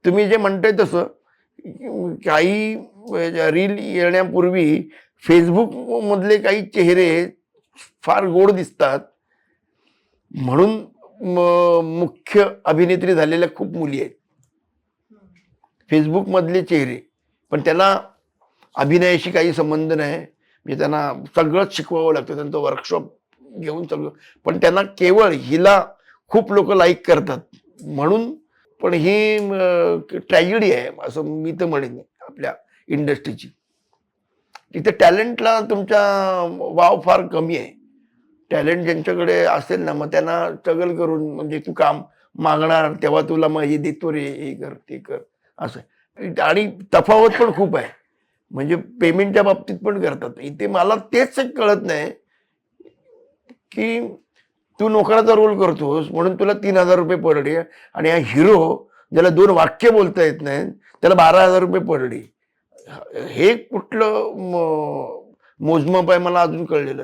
तुम्ही जे म्हणताय तसं काही रील येण्यापूर्वी फेसबुक मधले काही चेहरे फार गोड दिसतात म्हणून मुख्य अभिनेत्री झालेल्या खूप मुली आहेत फेसबुक मधले चेहरे, पण त्याला अभिनयाशी काही संबंध नाही. म्हणजे त्यांना सगळंच शिकवावं लागतं, त्यांचं वर्कशॉप घेऊन सगळं. पण त्यांना केवळ हिला खूप लोक लाईक करतात म्हणून, पण ही ट्रॅजेडी आहे असं मी तर म्हणेन आपल्या इंडस्ट्रीची. तिथे टॅलेंटला तुमच्या वाव फार कमी आहे. टॅलेंट ज्यांच्याकडे असेल ना, मग त्यांना स्ट्रगल करून, म्हणजे तू काम मागणार तेव्हा तुला मग हे देतो रे, हे कर ते कर असं. आणि तफावत पण खूप आहे, म्हणजे पेमेंटच्या बाबतीत पण करतात. इथे मला तेच कळत नाही की तू नोकराचा रोल करतोस म्हणून तुला 3,000 रुपये पर डे, आणि हा हिरो ज्याला 2 वाक्य बोलता येत नाही त्याला 12,000 रुपये पर डे. हे कुठलं मोजमाप आहे मला अजून कळलेलं नाही.